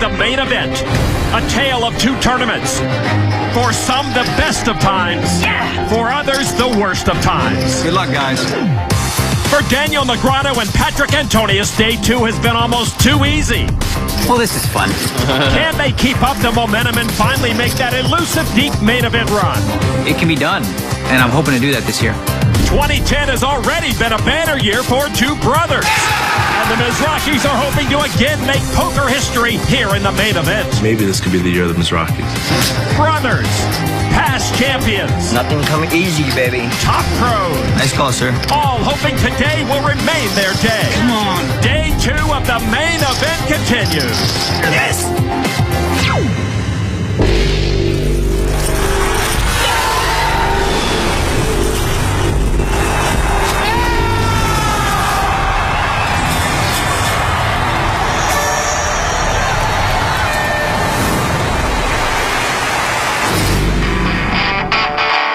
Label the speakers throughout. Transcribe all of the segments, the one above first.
Speaker 1: the main event. A tale of two tournaments. For some, the best of times. For others, the worst of times.
Speaker 2: Good luck, guys.
Speaker 1: For Daniel Negreanu and Patrick Antonius, day two has been almost too easy.
Speaker 2: Well, this is fun.
Speaker 1: Can they keep up the momentum and finally make that elusive deep main event run?
Speaker 2: It can be done, and I'm hoping to do that this year.
Speaker 1: 2010 has already been a banner year for two brothers. And the Mizrahis are hoping to again make poker history here in the main event.
Speaker 3: Maybe this could be the year of the Mizrahis.
Speaker 1: Brothers, past champions,
Speaker 4: Nothing come easy, baby.
Speaker 1: top pros,
Speaker 2: Nice call, sir.
Speaker 1: all hoping today will remain their day.
Speaker 2: Come on.
Speaker 1: Day two of the main event continues.
Speaker 2: Yes.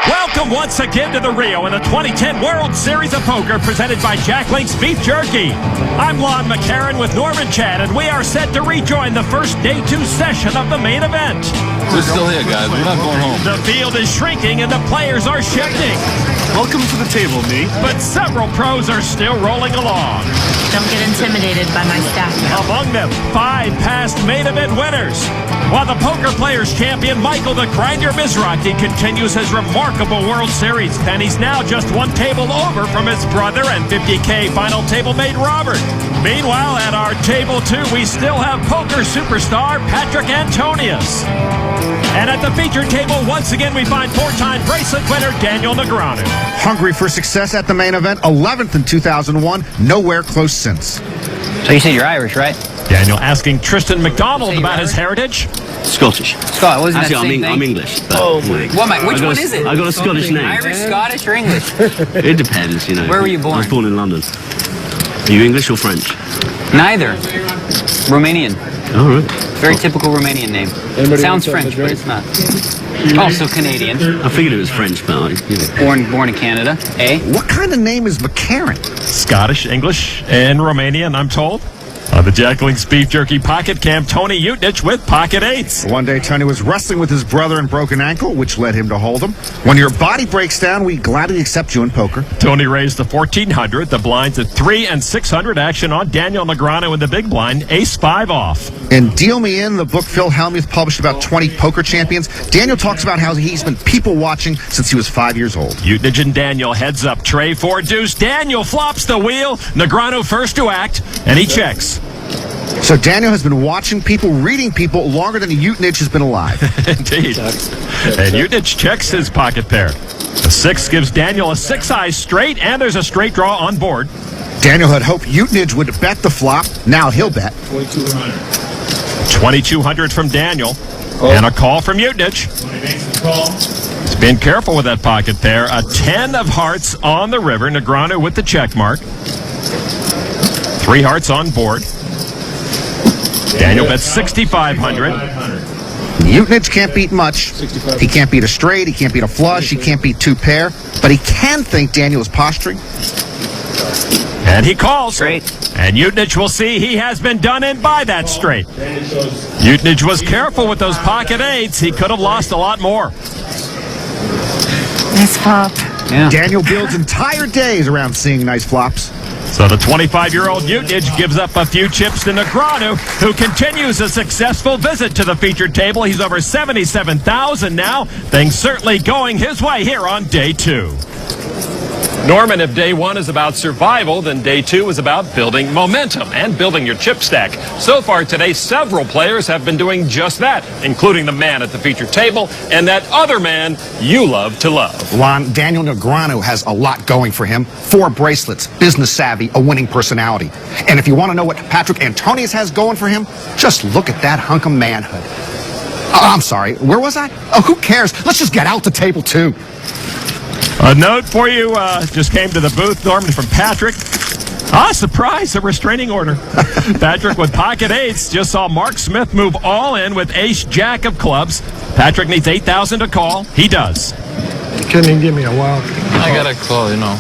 Speaker 1: Welcome once again to the Rio in the 2010 World Series of Poker presented by Jack Link's Beef Jerky. I'm Lon McCarran with Norman Chad, and we are set to rejoin the first day two session of the main event.
Speaker 5: We're still here, guys. We're not going home.
Speaker 1: The field is shrinking and the players are shifting,
Speaker 3: Welcome to the table, me.
Speaker 1: but several pros are still rolling along.
Speaker 6: Don't get intimidated by my staff.
Speaker 1: Among them, 5 past main event winners. While the poker players champion Michael the Grinder Mizrahi continues his remarkable World Series, and he's now just one table over from his brother and 50K final table mate Robert. Meanwhile, at our table 2, we still have poker superstar Patrick Antonius. And at the featured table, once again, we find 4-time bracelet winner Daniel Negreanu.
Speaker 7: Hungry for success at the main event, 11th in 2001, nowhere close since.
Speaker 2: So you said you're Irish, right?
Speaker 1: Daniel asking Tristan McDonald about his heritage.
Speaker 3: Scottish.
Speaker 2: Scott, wasn't that the
Speaker 3: Actually,
Speaker 2: same thing?
Speaker 3: I'm English. But,
Speaker 2: Which one is it?
Speaker 3: I got a Scottish name.
Speaker 2: Irish, Scottish, or English?
Speaker 3: It depends, you know.
Speaker 2: Where were you born?
Speaker 3: I was born in London. Are you English or French?
Speaker 2: Neither. Romanian.
Speaker 3: All right.
Speaker 2: Very typical Romanian name. Sounds French, but it's not. Also Canadian.
Speaker 3: I figured it was French, but you know.
Speaker 2: Born in Canada. Eh?
Speaker 7: What kind of name is McCarran?
Speaker 1: Scottish, English, and Romanian, I'm told. On the Jack Link's Beef Jerky Pocket Cam, Tony Utnich with Pocket Eights.
Speaker 7: One day, Tony was wrestling with his brother and broke an ankle, which led him to hold him. When your body breaks down, we gladly accept you in poker.
Speaker 1: Tony raised the 1,400. The blinds at 3 and 600. Action on Daniel Negreanu in the big blind. Ace 5 off.
Speaker 7: In Deal Me In, the book Phil Hellmuth published about 20 poker champions, Daniel talks about how he's been people watching since he was 5 years old.
Speaker 1: Utnich and Daniel heads up. Tray 4 deuce. Daniel flops the wheel. Negreanu first to act, and he checks.
Speaker 7: So Daniel has been watching people, reading people, longer than Utnich has been alive.
Speaker 1: Indeed. And Utnich checks his pocket pair. The 6 gives Daniel a 6-eye straight, and there's a straight draw on board.
Speaker 7: Daniel had hoped Utnich would bet the flop. Now he'll bet.
Speaker 1: 2,200 from Daniel. And a call from Utnich. He's been careful with that pocket pair. A 10 of hearts on the river. Negreanu with the check mark. 3 hearts on board. Daniel bets 6,500.
Speaker 7: Utnich can't beat much. He can't beat a straight. He can't beat a flush. He can't beat 2 pair. But he can think Daniel is posturing.
Speaker 1: And he calls.
Speaker 2: Straight.
Speaker 1: And Utnich will see he has been done in by that straight. Utnich was careful with those pocket 8s. He could have lost a lot more.
Speaker 6: Nice flop.
Speaker 2: Yeah.
Speaker 7: Daniel builds entire days around seeing nice flops.
Speaker 1: So the 25-year-old Utnich gives up a few chips to Negreanu, who continues a successful visit to the featured table. He's over 77,000 now. Things certainly going his way here on day 2. Norman, if day 1 is about survival, then day 2 is about building momentum and building your chip stack. So far today, several players have been doing just that, including the man at the featured table and that other man you love to love.
Speaker 8: Lon, Daniel Negreanu has a lot going for him. 4 bracelets, business savvy, a winning personality. And if you want to know what Patrick Antonius has going for him, just look at that hunk of manhood. I'm sorry, where was I? Oh, who cares? Let's just get out to table 2.
Speaker 1: A note for you just came to the booth, Norman, from Patrick. Surprise, a restraining order. Patrick with pocket 8s just saw Mark Smith move all in with ace-jack of clubs. Patrick needs 8,000 to call. He does.
Speaker 9: Couldn't even give me a wild.
Speaker 5: I got a call, you know.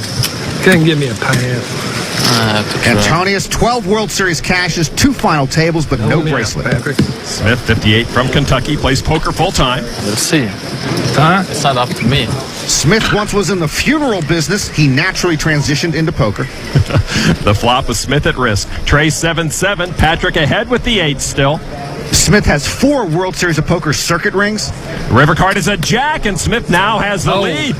Speaker 4: Couldn't give me a pass.
Speaker 7: Antonius, 12 World Series cashes, 2 final tables, but no bracelet.
Speaker 4: Patrick.
Speaker 1: Smith, 58, from Kentucky, plays poker full-time.
Speaker 5: Let's see.
Speaker 4: Huh?
Speaker 5: It's not up to me.
Speaker 7: Smith once was in the funeral business. He naturally transitioned into poker.
Speaker 1: The flop with Smith at risk. Trey 7-7, Patrick ahead with the 8 still.
Speaker 7: Smith has 4 World Series of Poker circuit rings.
Speaker 1: River card is a jack, and Smith now has the lead.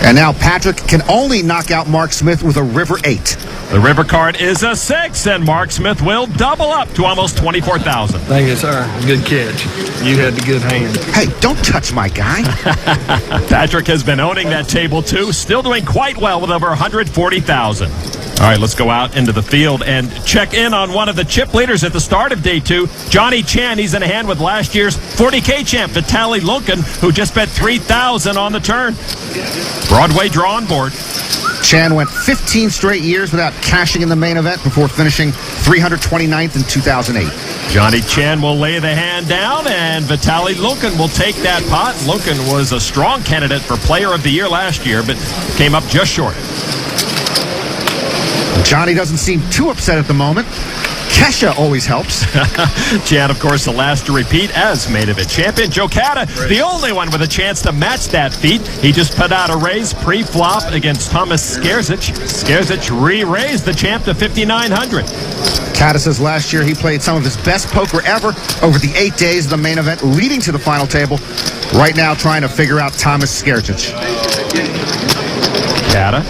Speaker 7: And now Patrick can only knock out Mark Smith with a river 8.
Speaker 1: The river card is a 6, and Mark Smith will double up to almost 24,000.
Speaker 4: Thank you, sir. Good catch. You had the good hand.
Speaker 7: Hey, don't touch my guy.
Speaker 1: Patrick has been owning that table, too, still doing quite well with over 140,000. All right, let's go out into the field and check in on one of the chip leaders at the start of day 2, Johnny Chan. He's in a hand with last year's 40K champ, Vitaly Lunkin, who just bet 3,000 on the turn. Broadway draw on board.
Speaker 7: Chan went 15 straight years without cashing in the main event before finishing 329th in 2008.
Speaker 1: Johnny Chan will lay the hand down, and Vitaly Lunkin will take that pot. Lunkin was a strong candidate for Player of the Year last year, but came up just short.
Speaker 7: Johnny doesn't seem too upset at the moment. Kesha always helps.
Speaker 1: Chan, of course, the last to repeat as main event champion. Joe Cata, the only one with a chance to match that feat. He just put out a raise pre-flop against Thomas Skerzic. Skerzic re-raised the champ to 5,900.
Speaker 7: Cata says last year he played some of his best poker ever over the 8 days of the main event leading to the final table. Right now trying to figure out Thomas Skerzic.
Speaker 1: Cata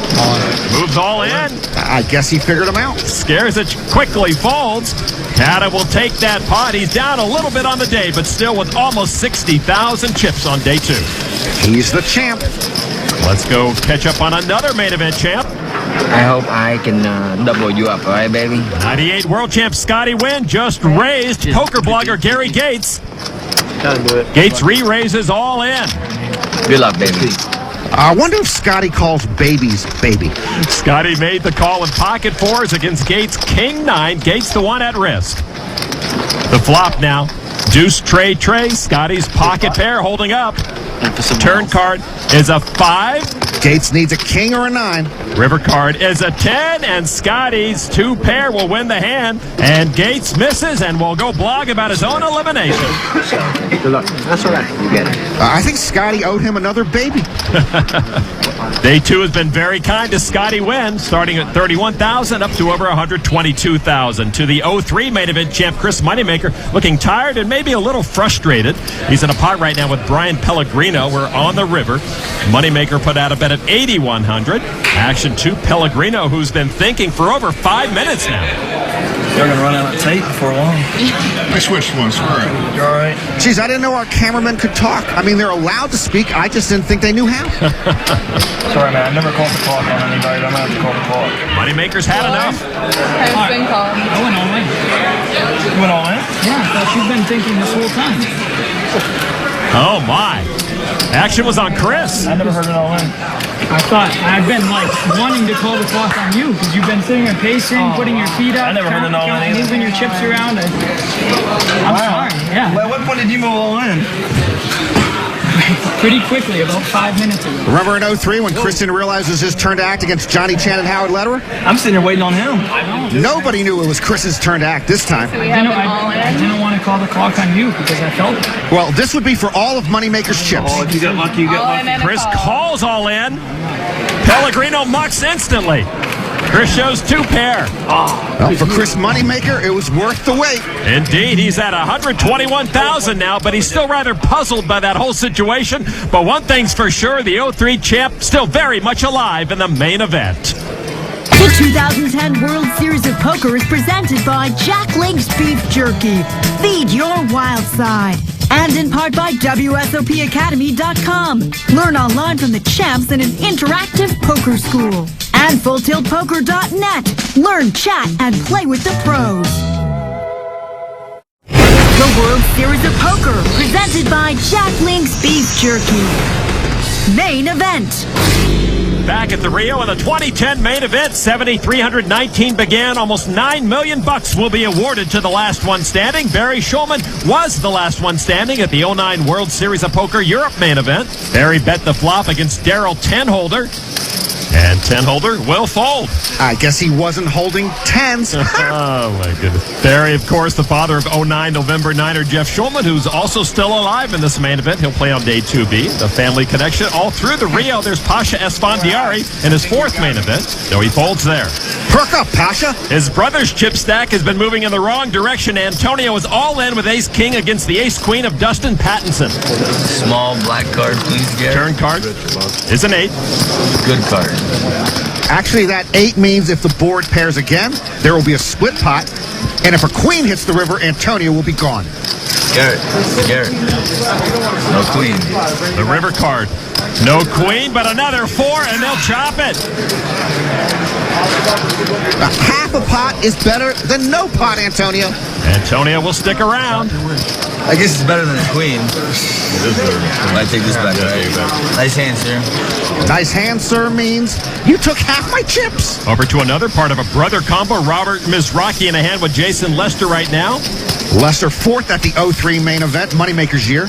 Speaker 1: moves all in.
Speaker 7: I guess he figured him out.
Speaker 1: Skerzic quickly folds. Cata will take that pot. He's down a little bit on the day, but still with almost 60,000 chips on day 2.
Speaker 7: He's the champ.
Speaker 1: Let's go catch up on another main event champ.
Speaker 9: I hope I can double you up, all right, baby?
Speaker 1: 98 world champ Scotty Wynn just raised poker blogger Gary Gates. Gates re-raises all in.
Speaker 9: Good luck, baby.
Speaker 7: I wonder if Scotty calls babies baby.
Speaker 1: Scotty made the call in pocket 4s against Gates King 9. Gates the one at risk. The flop now. Deuce, Trey. Scotty's pocket pair holding up. Turn card is a 5.
Speaker 7: Gates needs a king or a 9.
Speaker 1: River card is a 10, and Scotty's 2 pair will win the hand. And Gates misses and will go blog about his own elimination.
Speaker 9: Good luck. That's all right. You get it.
Speaker 7: I think Scotty owed him another baby.
Speaker 1: Day 2 has been very kind to Scotty Wynn, starting at 31,000 up to over 122,000. To the 03 main event champ Chris Moneymaker, looking tired and maybe a little frustrated. He's in a pot right now with Brian Pellegrino. We're on the river. Moneymaker put out a bet of 8,100. Action to Pellegrino, who's been thinking for over 5 minutes now.
Speaker 10: They're going to run out of tape before long.
Speaker 11: I switched once. All right.
Speaker 10: You all right?
Speaker 7: Geez, I didn't know our cameramen could talk. I mean, they're allowed to speak. I just didn't think they knew how.
Speaker 10: Sorry, man. I never called the clock on anybody. I'm going to have to call the clock.
Speaker 1: Moneymaker's had enough.
Speaker 12: I've been called.
Speaker 10: I went all in. You went all in?
Speaker 12: Yeah, I thought you've been thinking this whole time.
Speaker 1: Oh, my. Action was on Chris.
Speaker 10: I never heard it all in.
Speaker 12: I thought I've been like wanting to call the clock on you because you've been sitting there pacing, putting your feet up,
Speaker 10: I never heard it all in either.
Speaker 12: moving your chips around. I'm sorry. Yeah.
Speaker 10: Well, at what point did you move all in?
Speaker 12: Pretty quickly, about 5 minutes ago.
Speaker 7: Remember in 03 when Kristen realizes his turn to act against Johnny Chan and Howard Lederer?
Speaker 10: I'm sitting here waiting on him.
Speaker 7: Nobody knew it was Chris's turn to act this time.
Speaker 12: I didn't want to call the clock on you because I felt it.
Speaker 7: Well, this would be for all of Moneymaker's chips.
Speaker 10: Oh, if you got lucky, you got lucky.
Speaker 1: Chris calls all in. Pellegrino mucks instantly. Chris shows 2 pair.
Speaker 7: Well, for Chris Moneymaker, it was worth the wait.
Speaker 1: Indeed, he's at 121,000 now, but he's still rather puzzled by that whole situation. But one thing's for sure, the 03 champ still very much alive in the main event.
Speaker 13: The 2010 World Series of Poker is presented by Jack Link's Beef Jerky. Feed your wild side. And in part by WSOPacademy.com. Learn online from the champs in an interactive poker school. And FullTiltPoker.net. Learn, chat, and play with the pros. The World Series of Poker, presented by Jack Link's Beef Jerky. Main event.
Speaker 1: Back at the Rio in the 2010 main event, 7,319 began. Almost $9 million will be awarded to the last one standing. Barry Schulman was the last one standing at the 09 World Series of Poker Europe main event. Barry bet the flop against Darrell Tenholder. And 10 holder will fold.
Speaker 7: I guess he wasn't holding tens.
Speaker 1: Oh, my goodness. Barry, of course, the father of 09 November Niner Jeff Schulman, who's also still alive in this main event. He'll play on day 2B. The family connection all through the Rio. There's Pasha Esfandiari in his fourth main event, though he folds there.
Speaker 7: Perk up, Pasha.
Speaker 1: His brother's chip stack has been moving in the wrong direction. Antonio is all in with ace-king against the ace-queen of Dustin Pattinson.
Speaker 10: Small black card, please, Gary.
Speaker 1: Turn card is an 8.
Speaker 10: Good card.
Speaker 7: Actually, that 8 means if the board pairs again, there will be a split pot. And if a queen hits the river, Antonio will be gone.
Speaker 10: Garrett. No queen.
Speaker 1: The river card. No queen, but another 4, and they'll chop it.
Speaker 7: Half a pot is better than no pot, Antonio.
Speaker 1: Antonio will stick around.
Speaker 10: I guess it's better than a queen. I take this back. Nice hand, sir.
Speaker 7: Nice hand, sir, means you took half my chips.
Speaker 1: Over to another part of a brother combo. Robert Mizraki in a hand with Jason Lester right now.
Speaker 7: Lester fourth at the 03 main event, Moneymaker's year.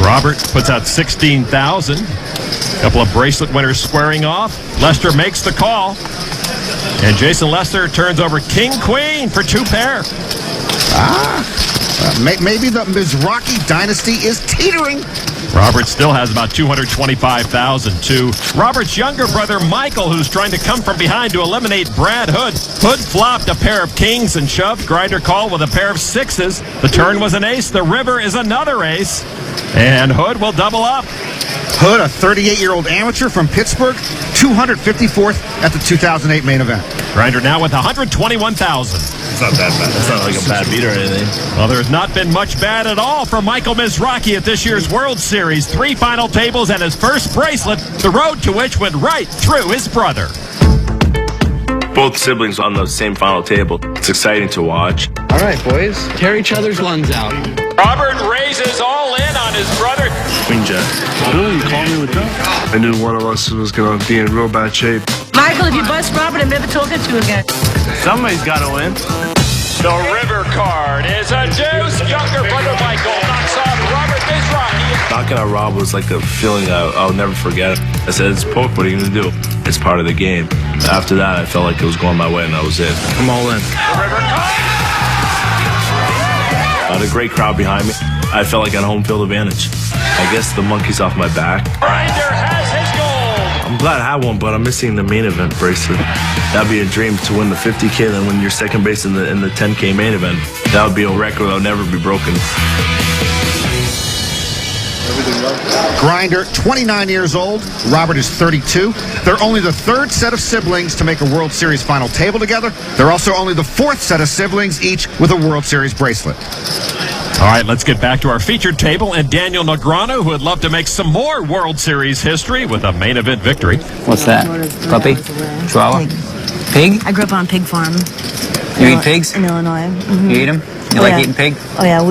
Speaker 1: Robert puts out 16,000. Couple of bracelet winners squaring off. Lester makes the call. And Jason Lester turns over King-Queen for 2 pair.
Speaker 7: Maybe the Mizraki dynasty is teetering.
Speaker 1: Robert still has about 225,000 to Robert's younger brother Michael, who's trying to come from behind to eliminate Brad Hood. Hood flopped a pair of kings and shoved. Grinder called with a pair of 6s. The turn was an ace. The river is another ace. And Hood will double up.
Speaker 7: Hood, a 38-year-old amateur from Pittsburgh, 254th at the 2008 main event.
Speaker 1: Grinder now with 121,000.
Speaker 5: It's not that bad. It's not like a bad beat or anything.
Speaker 1: Well, there's not been much bad at all from Michael Mizraki at this year's World Series. 3 final tables and his first bracelet, the road to which went right through his brother.
Speaker 5: Both siblings on the same final table. It's exciting to watch.
Speaker 9: All right, boys. Tear each other's lungs out.
Speaker 1: Robert raises all in on his brother.
Speaker 5: Queen Jack.
Speaker 11: Really? You called me with that? I knew one of us was going to be in real bad shape.
Speaker 6: Michael, if you bust Robert, I'm never talking to you again.
Speaker 5: Somebody's got to win.
Speaker 1: The river card is a deuce. Younger brother Michael knocks off Robert Mizraki.
Speaker 5: Knocking out Rob was like a feeling I'll never forget. I said, it's poke, what are you going to do? It's part of the game. After that, I felt like it was going my way, and that was it.
Speaker 4: I'm all in.
Speaker 1: The river card.
Speaker 5: I had a great crowd behind me. I felt like I had home field advantage. I guess the monkey's off my back.
Speaker 1: Grinder has his gold.
Speaker 5: I'm glad I had one, but I'm missing the main event bracelet. That'd be a dream to win the 50K, then win your second base in the 10K main event. That would be a record that would never be broken.
Speaker 7: Grinder, 29 years old. Robert is 32. They're only the third set of siblings to make a World Series final table together. They're also only the fourth set of siblings, each with a World Series bracelet.
Speaker 1: All right, let's get back to our featured table and Daniel Negreanu, who would love to make some more World Series history with a main event victory.
Speaker 2: What's that? Puppy? Chihuahua? Pig?
Speaker 13: I grew up on a pig farm.
Speaker 2: You eat pigs?
Speaker 13: In Illinois. Mm-hmm.
Speaker 2: You eat them? You like eating pig?
Speaker 13: Oh yeah,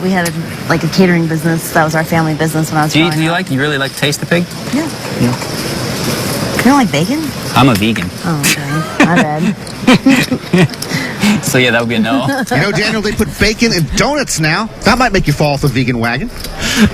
Speaker 13: we had a catering business. That was our family business when I was growing up.
Speaker 2: You really like to taste the pig?
Speaker 13: Yeah. You don't like bacon?
Speaker 2: I'm a vegan.
Speaker 13: Oh, okay. My bad.
Speaker 2: So yeah, that would be a no.
Speaker 7: You know, Daniel, they put bacon in donuts now. That might make you fall off the vegan wagon.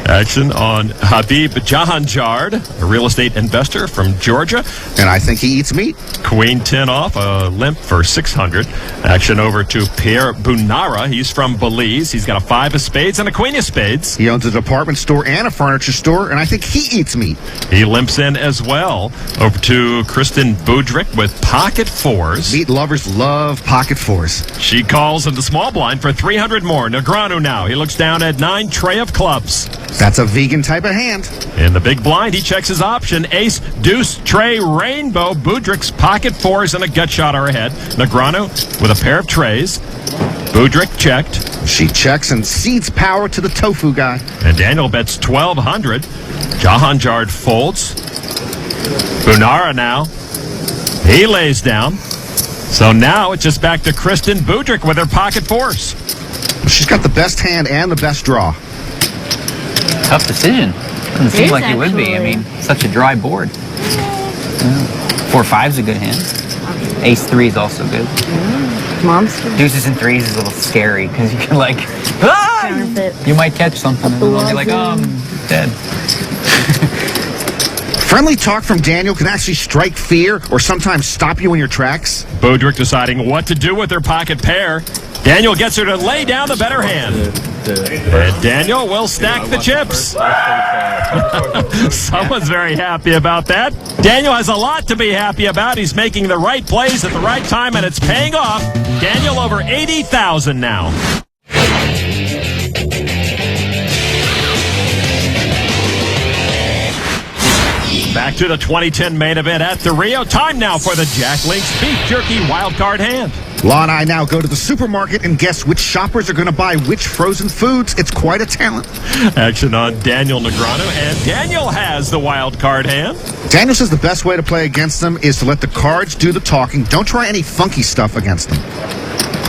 Speaker 1: Action on Habib Jahanjard, a real estate investor from Georgia.
Speaker 7: And I think he eats meat.
Speaker 1: Queen 10 off, a limp for 600. Action over to Pierre Bunara. He's from Belize. He's got a 5 of spades and a queen of spades.
Speaker 7: He owns a department store and a furniture store, and I think he eats meat.
Speaker 1: He limps in as well. Over to Kristen Budrick with pocket 4s.
Speaker 7: Meat lovers love pocket 4s.
Speaker 1: She calls in the small blind for 300 more. Negreanu now. He looks down at 9 tray of clubs.
Speaker 7: That's a vegan type of hand.
Speaker 1: In the big blind, he checks his option. Ace, deuce, tray, rainbow. Budrick's pocket 4s and a gut shot are ahead. Negreanu with a pair of trays. Budrick checked.
Speaker 7: She checks and cedes power to the tofu guy.
Speaker 1: And Daniel bets 1,200. Jahanjard folds. Bunara now. He lays down. So now it's just back to Kristen Budrick with her pocket 4s.
Speaker 7: She's got the best hand and the best draw.
Speaker 2: Tough decision. Doesn't seem like it would be. I mean, such a dry board. 4-5's a good hand. Ace 3 is also good.
Speaker 13: Monster.
Speaker 2: Deuces and 3s is a little scary because you can like, you might catch something and you'll be like, oh, I'm dead.
Speaker 7: Friendly talk from Daniel can actually strike fear or sometimes stop you in your tracks.
Speaker 1: Bodrick deciding what to do with her pocket pair. Daniel gets her to lay down the better hand. And Daniel will stack the chips. Someone's very happy about that. Daniel has a lot to be happy about. He's making the right plays at the right time, and it's paying off. Daniel over 80,000 now. Back to the 2010 main event at the Rio. Time now for the Jack Link's Beef Jerky Wildcard Hand.
Speaker 7: Law and I now go to the supermarket and guess which shoppers are going to buy which frozen foods. It's quite a talent.
Speaker 1: Action on Daniel Negreanu, and Daniel has the wild card hand.
Speaker 7: Daniel says the best way to play against them is to let the cards do the talking. Don't try any funky stuff against them.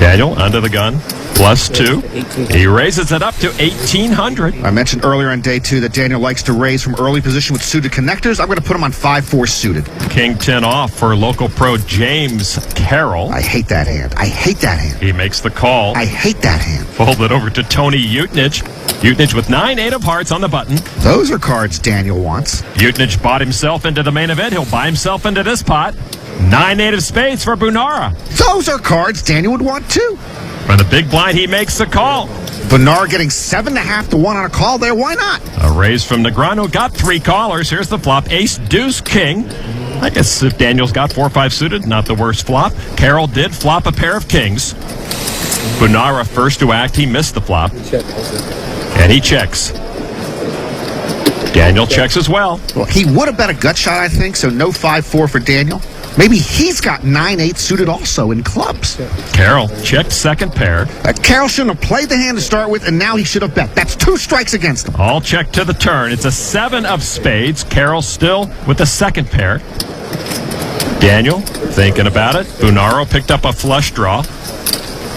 Speaker 1: Daniel under the gun, +2. He raises it up to 1,800.
Speaker 7: I mentioned earlier on day 2 that Daniel likes to raise from early position with suited connectors. I'm going to put him on 5-4 suited.
Speaker 1: King 10 off for local pro James Carroll.
Speaker 7: I hate that hand. I hate that hand.
Speaker 1: He makes the call.
Speaker 7: I hate that hand.
Speaker 1: Fold it over to Tony Utenich. Utenich with 9-8 of hearts on the button.
Speaker 7: Those are cards Daniel wants.
Speaker 1: Utenich bought himself into the main event. He'll buy himself into this pot. 9-8 of spades for Bunara.
Speaker 7: Those are cards Daniel would want too.
Speaker 1: From the big blind, he makes the call.
Speaker 7: Bunara getting 7.5 to 1 on a call there. Why not?
Speaker 1: A raise from Negreanu. Got 3 callers. Here's the flop. Ace, deuce, king. I guess if Daniel's got 4-5 suited, not the worst flop. Carroll did flop a pair of kings. Bunara first to act. He missed the flop. And he checks. Daniel checks as well.
Speaker 7: Well, he would have bet a gut shot, I think, so no 5-4 for Daniel. Maybe he's got 9-8 suited also in clubs.
Speaker 1: Carroll checked second pair.
Speaker 7: Carroll shouldn't have played the hand to start with, and now he should have bet. That's 2 strikes against him.
Speaker 1: All checked to the turn. It's a 7 of spades. Carroll still with the second pair. Daniel thinking about it. Bunaro picked up a flush draw.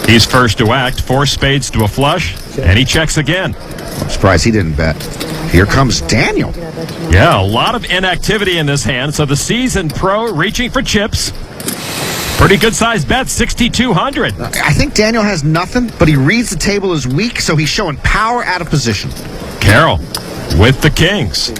Speaker 1: He's first to act. 4 spades to a flush, and he checks again.
Speaker 7: I'm surprised he didn't bet. Here comes Daniel.
Speaker 1: Yeah, a lot of inactivity in this hand, so the seasoned pro reaching for chips. Pretty good-sized bet, 6,200.
Speaker 7: I think Daniel has nothing, but he reads the table as weak, so he's showing power out of position.
Speaker 1: Carroll with the kings.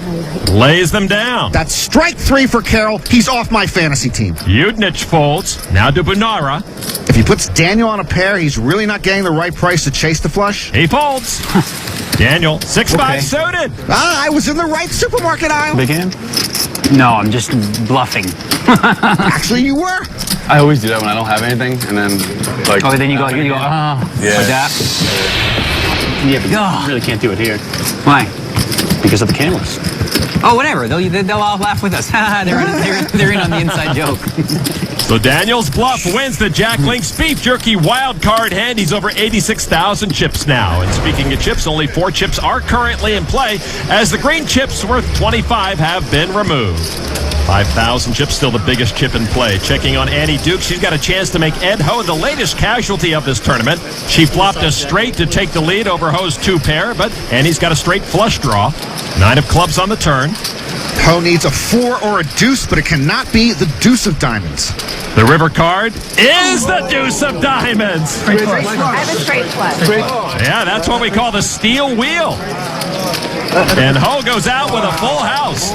Speaker 1: Lays them down.
Speaker 7: That's strike 3 for Carroll. He's off my fantasy team.
Speaker 1: Utenich folds. Now to Bunara.
Speaker 7: If he puts Daniel on a pair, he's really not getting the right price to chase the flush.
Speaker 1: He folds. Daniel, 6-5 suited.
Speaker 7: I was in the right supermarket aisle.
Speaker 2: Big hand? No, I'm just bluffing.
Speaker 7: Actually, you were.
Speaker 14: I always do that when I don't have anything, and then like.
Speaker 2: Oh, then you go, yeah. Like that.
Speaker 14: Yeah, but you really can't do it here.
Speaker 2: Why?
Speaker 14: Because of the cameras.
Speaker 2: Oh, whatever. They'll all laugh with us. they're in on the inside joke.
Speaker 1: So Daniel's bluff wins the Jack Link's Beef Jerky wild card hand. He's over 86,000 chips now. And speaking of chips, only 4 chips are currently in play as the green chips worth 25 have been removed. 5,000 chips, still the biggest chip in play. Checking on Annie Duke. She's got a chance to make Ed Ho the latest casualty of this tournament. She flopped a straight to take the lead over Ho's 2 pair, but Annie's got a straight flush draw. 9 of clubs on the turn.
Speaker 7: Ho needs a 4 or a deuce, but it cannot be the deuce of diamonds.
Speaker 1: The river card is the deuce of diamonds.
Speaker 6: I have a straight flush.
Speaker 1: Yeah, that's what we call the steel wheel. And Ho goes out with a full house.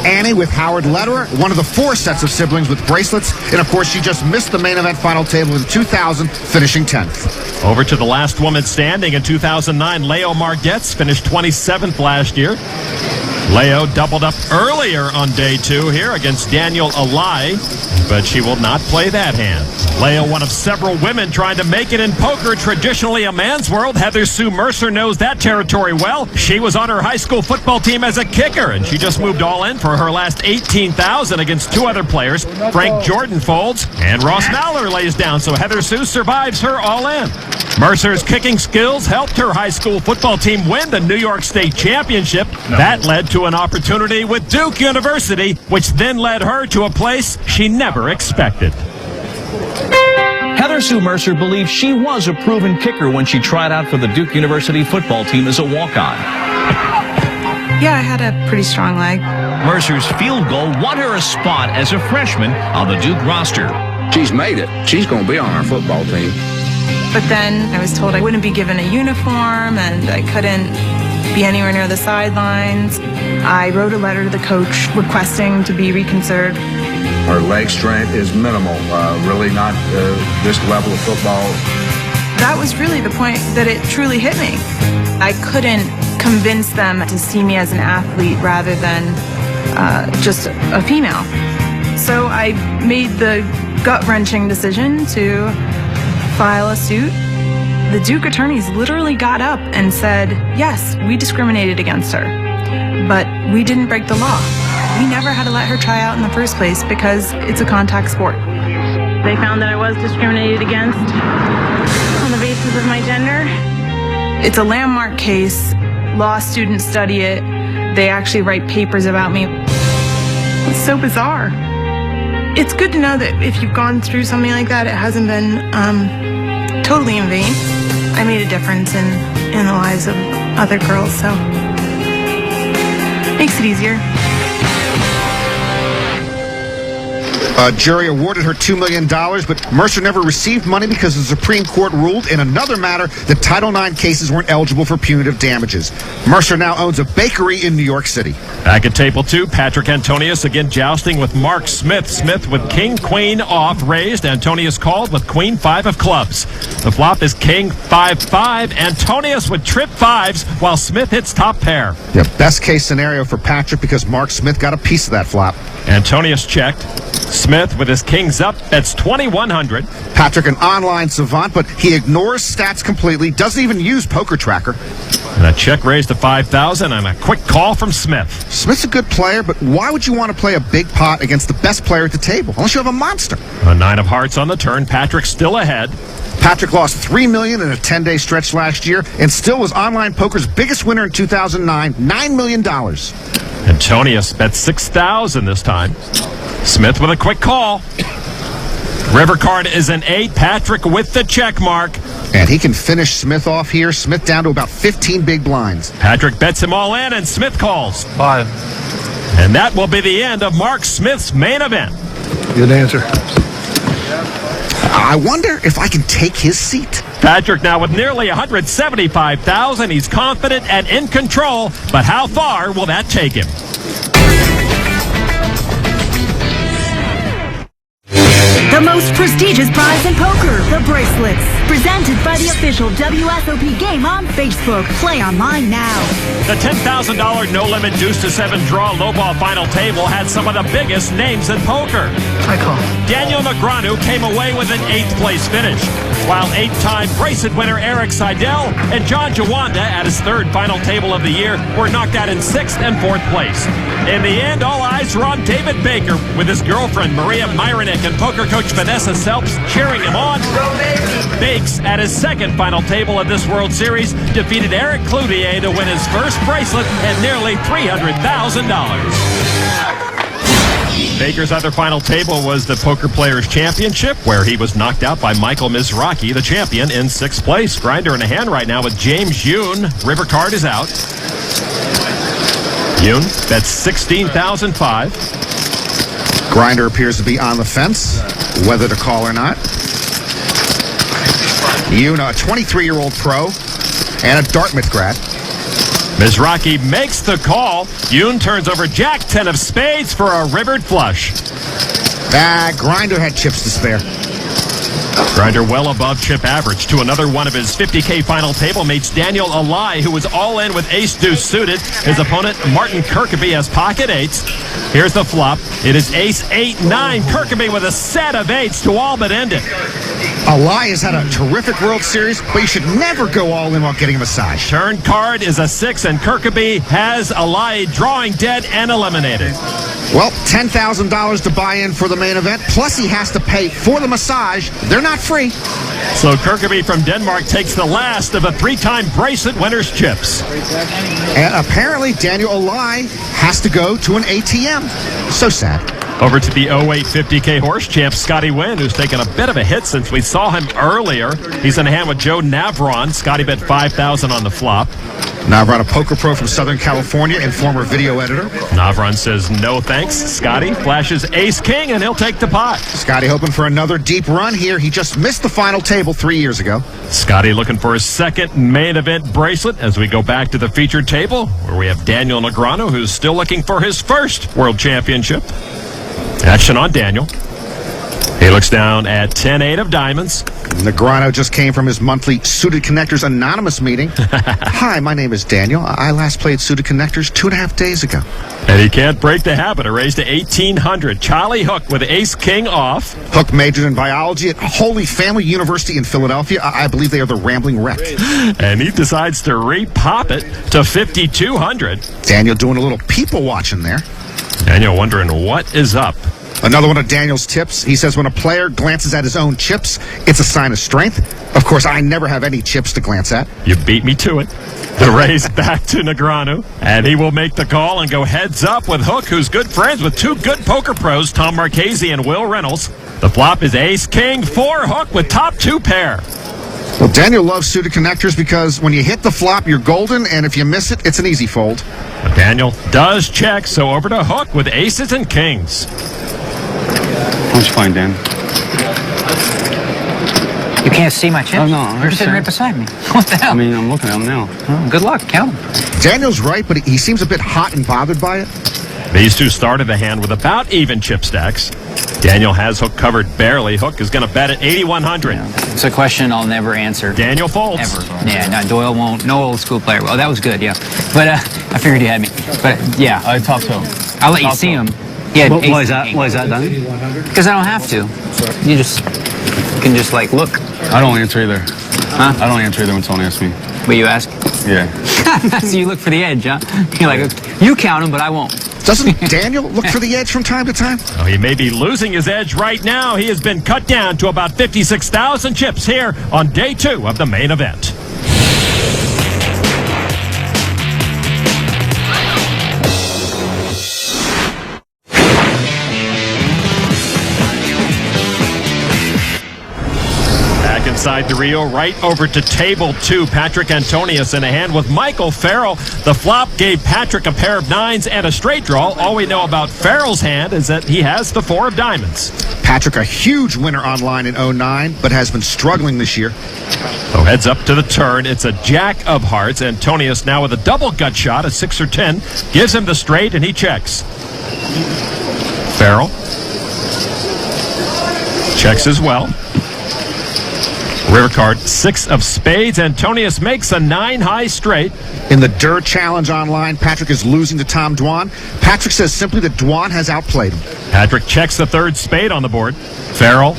Speaker 7: Annie with Howard Lederer, one of the 4 sets of siblings with bracelets. And, of course, she just missed the main event final table in 2000, finishing 10th.
Speaker 1: Over to the last woman standing in 2009, Leo Margetts finished 27th last year. Leo doubled up earlier on day 2 here against Daniel Alai, but she will not play that hand. Leo, one of several women trying to make it in poker, traditionally a man's world. Heather Sue Mercer knows that territory well. She was on her high school football team as a kicker, and she just moved all in for her last 18,000 against 2 other players. Frank Jordan folds, and Ross Mallor lays down, so Heather Sue survives her all in. Mercer's kicking skills helped her high school football team win the New York State Championship. That led to an opportunity with Duke University, which then led her to a place she never expected.
Speaker 15: Heather Sue Mercer believes she was a proven kicker when she tried out for the Duke University football team as a walk-on.
Speaker 6: Yeah, I had a pretty strong leg.
Speaker 15: Mercer's field goal won her a spot as a freshman on the Duke roster.
Speaker 9: She's made it. She's going to be on our football team.
Speaker 6: But then I was told I wouldn't be given a uniform and I couldn't be anywhere near the sidelines. I wrote a letter to the coach requesting to be reconsidered.
Speaker 16: Her leg strength is minimal, really not this level of football.
Speaker 6: That was really the point that it truly hit me. I couldn't convince them to see me as an athlete rather than just a female. So I made the gut-wrenching decision to file a suit. The Duke attorneys literally got up and said, yes, we discriminated against her, but we didn't break the law. We never had to let her try out in the first place because it's a contact sport. They found that I was discriminated against on the basis of my gender. It's a landmark case. Law students study it. They actually write papers about me. It's so bizarre. It's good to know that if you've gone through something like that, it hasn't been totally in vain. I made a difference in the lives of other girls, so makes it easier.
Speaker 7: A jury awarded her $2 million, but Mercer never received money because the Supreme Court ruled in another matter that Title IX cases weren't eligible for punitive damages. Mercer now owns a bakery in New York City.
Speaker 1: Back at table 2, Patrick Antonius again jousting with Mark Smith. Smith with king, queen off raised. Antonius called with queen 5 of clubs. The flop is king 5-5. Antonius with trip 5s while Smith hits top pair.
Speaker 7: Yeah, best case scenario for Patrick because Mark Smith got a piece of that flop.
Speaker 1: Antonius checked. Smith with his kings up. That's 2,100.
Speaker 7: Patrick, an online savant, but he ignores stats completely, doesn't even use Poker Tracker.
Speaker 1: And a check raised to 5,000 and a quick call from Smith.
Speaker 7: Smith's a good player, but why would you want to play a big pot against the best player at the table, unless you have a monster?
Speaker 1: A 9 of hearts on the turn. Patrick still ahead.
Speaker 7: Patrick lost $3 million in a 10-day stretch last year and still was online poker's biggest winner in 2009, $9 million.
Speaker 1: Antonius bet 6,000 this time. Smith with a quick call. River card is an 8. Patrick with the check mark.
Speaker 7: And he can finish Smith off here. Smith down to about 15 big blinds.
Speaker 1: Patrick bets him all in, and Smith calls.
Speaker 4: 5.
Speaker 1: And that will be the end of Mark Smith's main event.
Speaker 4: Good answer.
Speaker 7: I wonder if I can take his seat.
Speaker 1: Patrick now with nearly 175,000. He's confident and in control, but how far will that take him?
Speaker 13: The most prestigious prize in poker, the bracelets. Presented by the official WSOP game on Facebook. Play online now.
Speaker 1: The $10,000 no-limit deuce-to-7 draw lowball final table had some of the biggest names in poker.
Speaker 4: I call.
Speaker 1: Daniel Negreanu came away with an 8th place finish, while 8-time bracelet winner Eric Seidel and John Jawanda at his 3rd final table of the year were knocked out in 6th and 4th place. In the end, all eyes were on David Baker with his girlfriend Maria Myronik and poker coach Vanessa Selps cheering him on. Bakes, at his 2nd final table of this World Series, defeated Eric Cloutier to win his first bracelet and nearly $300,000. Baker's other final table was the Poker Players Championship, where he was knocked out by Michael Mizrachi, the champion, in 6th place. Grinder in a hand right now with James Yoon. River card is out. Yoon bets 16,005.
Speaker 7: Grinder appears to be on the fence, whether to call or not. Yoon, a 23-year-old pro and a Dartmouth grad.
Speaker 1: Mizrachi makes the call. Yoon turns over Jack 10 of spades for a rivered flush.
Speaker 7: Grinder had chips to spare.
Speaker 1: Grinder well above chip average to another one of his 50K final table mates, Daniel Alai, who was all in with ace-deuce suited. His opponent, Martin Kirkaby, has pocket 8s. Here's the flop. It is ace-8-9. Kirkaby with a set of 8s to all but end it.
Speaker 7: Alai has had a terrific World Series, but you should never go all in while getting a massage.
Speaker 1: Turn card is a 6, and Kirkaby has Alai drawing dead and eliminated.
Speaker 7: Well, $10,000 to buy in for the main event, plus he has to pay for the massage. They're not free.
Speaker 1: So Kirkaby from Denmark takes the last of the 3-time bracelet winner's chips.
Speaker 7: And apparently Daniel Alai has to go to an ATM. So sad.
Speaker 1: Over to the 08 50K horse champ, Scotty Wynn, who's taken a bit of a hit since we saw him earlier. He's in a hand with Joe Navron. Scotty bet $5,000 on the flop.
Speaker 7: Navron, a poker pro from Southern California and former video editor.
Speaker 1: Navron says no thanks. Scotty flashes ace-king, and he'll take the pot.
Speaker 7: Scotty hoping for another deep run here. He just missed the final table 3 years ago.
Speaker 1: Scotty looking for his second main event bracelet as we go back to the featured table, where we have Daniel Negreanu, who's still looking for his first world championship. Action on Daniel. He looks down at 10-8 of diamonds.
Speaker 7: Negreanu just came from his monthly Suited Connectors Anonymous meeting. Hi, my name is Daniel. I last played Suited Connectors 2.5 days ago.
Speaker 1: And he can't break the habit. A raise to 1,800. Charlie Hook with ace-king off.
Speaker 7: Hook majored in biology at Holy Family University in Philadelphia. I believe they are the Rambling Wreck.
Speaker 1: And he decides to re-pop it to 5,200.
Speaker 7: Daniel doing a little people watching there.
Speaker 1: Daniel wondering what is up.
Speaker 7: Another one of Daniel's tips. He says when a player glances at his own chips, it's a sign of strength. Of course, I never have any chips to glance at.
Speaker 1: You beat me to it. The raise back to Negreanu. And he will make the call and go heads up with Hook, who's good friends with two good poker pros, Tom Marchese and Will Reynolds. The flop is ace-king for Hook with top two pair.
Speaker 7: Well, Daniel loves Suited Connectors because when you hit the flop, you're golden, and if you miss it, it's an easy fold.
Speaker 1: But Daniel does check, so over to Hook with aces and kings.
Speaker 14: How much fine, Dan?
Speaker 2: You can't see my chips?
Speaker 14: Oh, no.
Speaker 2: You're sitting right beside me. What the hell?
Speaker 14: I mean, I'm looking at them now.
Speaker 2: Oh, good luck. Count them.
Speaker 7: Daniel's right, but he seems a bit hot and bothered by it.
Speaker 1: These two started the hand with about even chip stacks. Daniel has Hook covered barely. Hook is going to bet at 8,100.
Speaker 2: Yeah. It's a question I'll never answer.
Speaker 1: Daniel folds.
Speaker 2: Ever. Yeah, no, Doyle won't. No old school player. Well, that was good, yeah. But I figured you had me. But yeah.
Speaker 14: I top toe.
Speaker 2: I'll let you see him. Yeah.
Speaker 14: Why is that? Why is that, Danny?
Speaker 2: Because I don't have to. You can just like look.
Speaker 14: I don't answer either.
Speaker 2: Huh?
Speaker 14: I don't answer either when someone asks me.
Speaker 2: But you ask?
Speaker 14: Yeah.
Speaker 2: So you look for the edge, huh? You're like, you count them, but I won't.
Speaker 7: Doesn't Daniel look for the edge from time to time?
Speaker 1: Oh, he may be losing his edge right now. He has been cut down to about 56,000 chips here on day 2 of the main event. Inside the Rio, right over to table 2. Patrick Antonius in a hand with Michael Farrell. The flop gave Patrick a pair of 9s and a straight draw. All we know about Farrell's hand is that he has the 4 of diamonds.
Speaker 7: Patrick, a huge winner online in 09, but has been struggling this year.
Speaker 1: So heads up to the turn. It's a jack of hearts. Antonius now with a double gut shot, a 6 or 10. Gives him the straight, and he checks. Farrell checks as well. River card, 6 of spades. Antonius makes a 9 high straight.
Speaker 7: In the Durr Challenge online, Patrick is losing to Tom Dwan. Patrick says simply that Dwan has outplayed him.
Speaker 1: Patrick checks the 3rd spade on the board. Farrell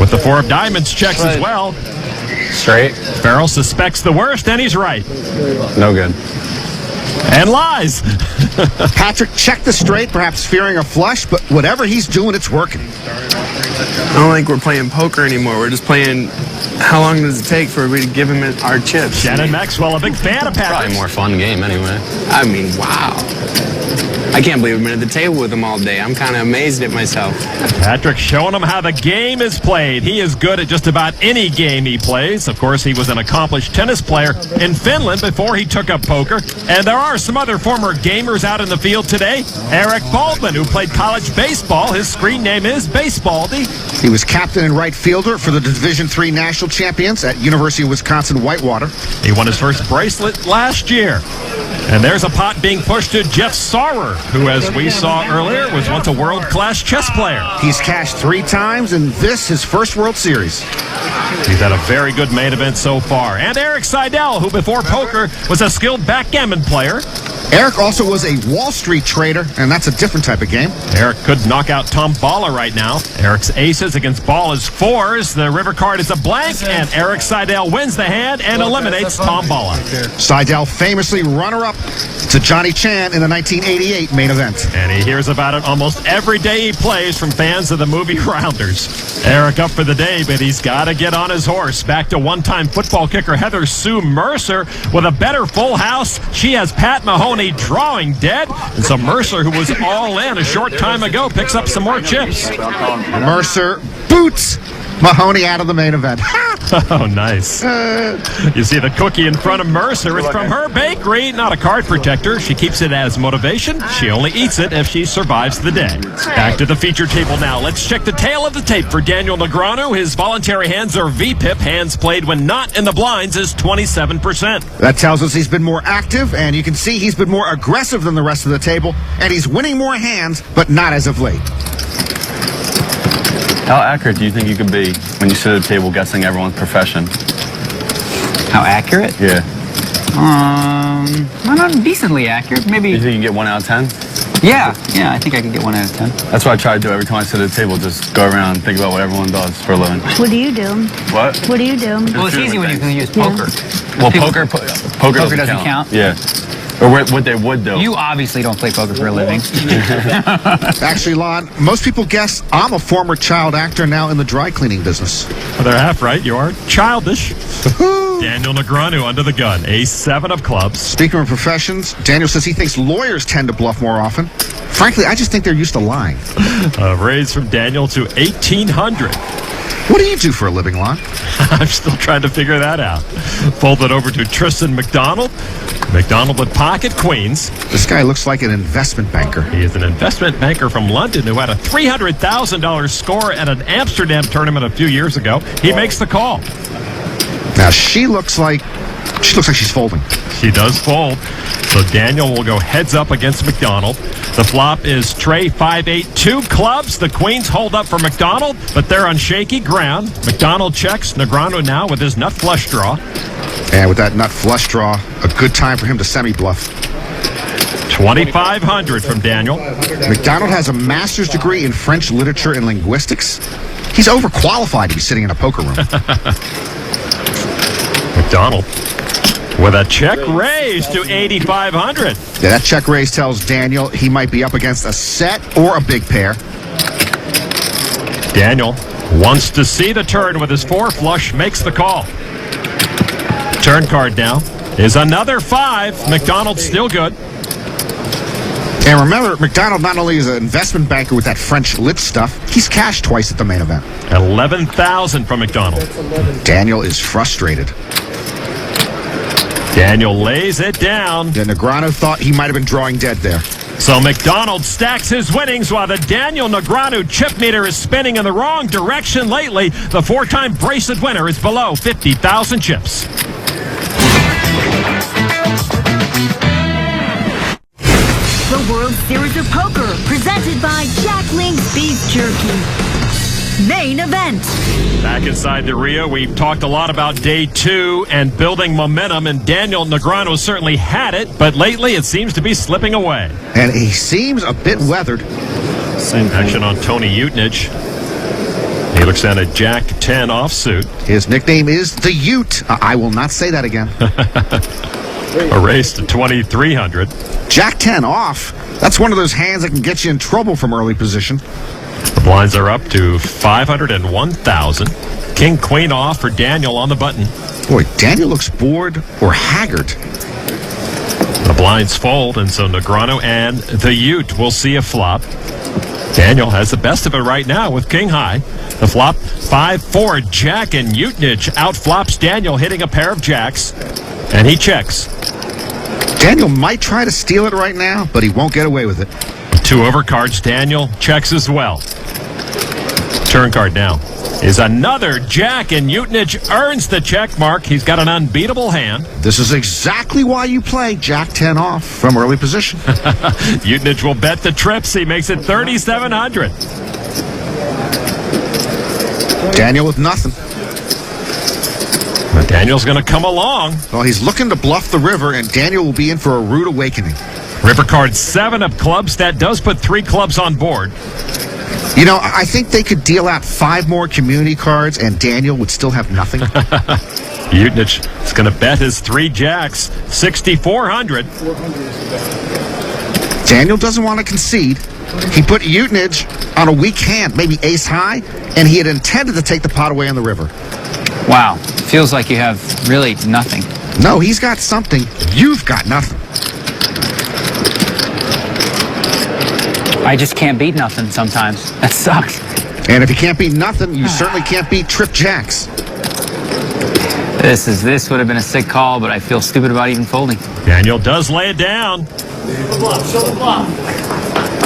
Speaker 1: with the 4 of diamonds checks as well.
Speaker 14: Straight.
Speaker 1: Farrell suspects the worst, and he's right.
Speaker 14: No good.
Speaker 1: And lies.
Speaker 7: Patrick checked the straight, perhaps fearing a flush, but whatever he's doing, it's working.
Speaker 17: I don't think we're playing poker anymore. We're just playing how long does it take for we to give him our chips.
Speaker 1: Shannon Maxwell, a big fan of Patrick.
Speaker 14: Probably a more fun game anyway.
Speaker 17: I mean, wow. I can't believe I've been at the table with him all day. I'm kind of amazed at myself.
Speaker 1: Patrick showing him how the game is played. He is good at just about any game he plays. Of course, he was an accomplished tennis player in Finland before he took up poker. And there are some other former gamers out in the field today. Eric Baldwin, who played college baseball. His screen name is Basebaldy.
Speaker 7: He was captain and right fielder for the Division III national champions at University of Wisconsin-Whitewater.
Speaker 1: He won his first bracelet last year. And there's a pot being pushed to Jeff Saurer, who, as we saw earlier, was once a world-class chess player.
Speaker 7: He's cashed 3 times, and this his first World Series.
Speaker 1: He's had a very good main event so far. And Eric Seidel, who before poker was a skilled backgammon player.
Speaker 7: Eric also was a Wall Street trader, and that's a different type of game.
Speaker 1: Eric could knock out Tom Balla right now. Eric's aces against Balla's 4s. The river card is a blank, and Eric Seidel wins the hand and eliminates Tom Balla.
Speaker 7: Seidel famously runner-up to Johnny Chan in the 1988 main event.
Speaker 1: And he hears about it almost every day he plays from fans of the movie Rounders. Eric up for the day, but he's got to get on his horse. Back to one-time football kicker Heather Sue Mercer with a better full house. She has Pat Mahoney Mahoney drawing dead. And so Mercer, who was all in a short time ago, picks up some more chips.
Speaker 7: Mercer boots Mahoney out of the main event.
Speaker 1: Oh, nice. You see the cookie in front of Mercer. It's from her bakery, not a card protector. She keeps it as motivation. She only eats it if she survives the day. Back to the feature table now. Let's check the tail of the tape for Daniel Negreanu. His voluntary hands are VPIP. Hands played when not in the blinds is 27%.
Speaker 7: That tells us he's been more active, and you can see he's been more aggressive than the rest of the table, and he's winning more hands, but not as of late.
Speaker 14: How accurate do you think you could be when you sit at a table guessing everyone's profession?
Speaker 2: How accurate?
Speaker 14: Yeah.
Speaker 2: Well, not decently accurate. Maybe.
Speaker 14: You think you can get 1 out of 10?
Speaker 2: Yeah, I think I could get 1 out of 10.
Speaker 14: That's what I try to do every time I sit at a table. Just go around and think about what everyone does for a living.
Speaker 13: What do you do?
Speaker 14: What?
Speaker 13: What do you do?
Speaker 2: Well, it's easy when you can use poker.
Speaker 14: Well,
Speaker 2: People-
Speaker 14: poker doesn't count.
Speaker 2: Yeah.
Speaker 14: Or what they would do.
Speaker 2: You obviously don't play poker for a living.
Speaker 7: Actually, Lon, most people guess I'm a former child actor now in the dry cleaning business.
Speaker 1: Well, they're half right. You are childish. Daniel Negreanu under the gun. Ace 7 of clubs.
Speaker 7: Speaking of professions, Daniel says he thinks lawyers tend to bluff more often. Frankly, I just think they're used to lying.
Speaker 1: A raise from Daniel to 1,800.
Speaker 7: What do you do for a living, Lon?
Speaker 1: I'm still trying to figure that out. Fold it over to Tristan McDonald. McDonald with pocket queens.
Speaker 7: This guy looks like an investment banker.
Speaker 1: He is an investment banker from London who had a $300,000 score at an Amsterdam tournament a few years ago. He makes the call.
Speaker 7: Now she looks like she's folding.
Speaker 1: She does fold. So Daniel will go heads up against McDonald. The flop is Trey 5-8, 2 clubs. The queens hold up for McDonald, but they're on shaky ground. McDonald checks. Negreanu now with his nut flush draw.
Speaker 7: And with that nut flush draw, a good time for him to semi-bluff.
Speaker 1: 2,500 from Daniel.
Speaker 7: McDonald has a master's degree in French literature and linguistics. He's overqualified to be sitting in a poker room.
Speaker 1: McDonald with a check raise to 8,500.
Speaker 7: Yeah, that check raise tells Daniel he might be up against a set or a big pair.
Speaker 1: Daniel wants to see the turn with his 4 flush, makes the call. Turn card now is another 5. McDonald's still good.
Speaker 7: And remember, McDonald not only is an investment banker with that French lit stuff, he's cashed twice at the main event.
Speaker 1: 11,000 from McDonald.
Speaker 7: Daniel is frustrated.
Speaker 1: Daniel lays it down.
Speaker 7: Yeah, Negreanu thought he might have been drawing dead there.
Speaker 1: So McDonald stacks his winnings while the Daniel Negreanu chip meter is spinning in the wrong direction lately. The 4-time bracelet winner is below 50,000 chips.
Speaker 13: The World Series of Poker, presented by Jack Link's Beef Jerky. Main event.
Speaker 1: Back inside the Rio, we've talked a lot about day 2 and building momentum, and Daniel Negreanu certainly had it, but lately it seems to be slipping away.
Speaker 7: And he seems a bit weathered.
Speaker 1: Same action on Tony Utnich. He looks at a Jack 10 offsuit.
Speaker 7: His nickname is the Ute. I will not say that again.
Speaker 1: A race to 2,300.
Speaker 7: Jack 10 off. That's one of those hands that can get you in trouble from early position.
Speaker 1: The blinds are up to 501,000. King Queen off for Daniel on the button.
Speaker 7: Boy, Daniel looks bored or haggard.
Speaker 1: The blinds fold, and so Negreanu and the Ute will see a flop. Daniel has the best of it right now with King High. The flop, 5-4. Jack and Utnich outflops Daniel, hitting a pair of jacks, and he checks.
Speaker 7: Daniel might try to steal it right now, but he won't get away with it.
Speaker 1: 2 overcards. Daniel checks as well. Turn card now is another Jack, and Utnich earns the check mark. He's got an unbeatable hand.
Speaker 7: This is exactly why you play Jack 10 off from early position.
Speaker 1: Utnich will bet the trips. He makes it 3,700.
Speaker 7: Daniel with nothing.
Speaker 1: But Daniel's going to come along.
Speaker 7: Well, he's looking to bluff the river, and Daniel will be in for a rude awakening.
Speaker 1: River card 7 of clubs. That does put 3 clubs on board.
Speaker 7: You know, I think they could deal out 5 more community cards, and Daniel would still have nothing.
Speaker 1: Utnich is going to bet his 3 jacks, 6,400.
Speaker 7: Daniel doesn't want to concede. He put Utnich on a weak hand, maybe ace high, and he had intended to take the pot away on the river.
Speaker 2: Wow. Feels like you have really nothing.
Speaker 7: No, he's got something. You've got nothing.
Speaker 2: I just can't beat nothing sometimes. That sucks.
Speaker 7: And if you can't beat nothing, you certainly can't beat trip jacks.
Speaker 2: This would have been a sick call, but I feel stupid about even folding.
Speaker 1: Daniel does lay it down.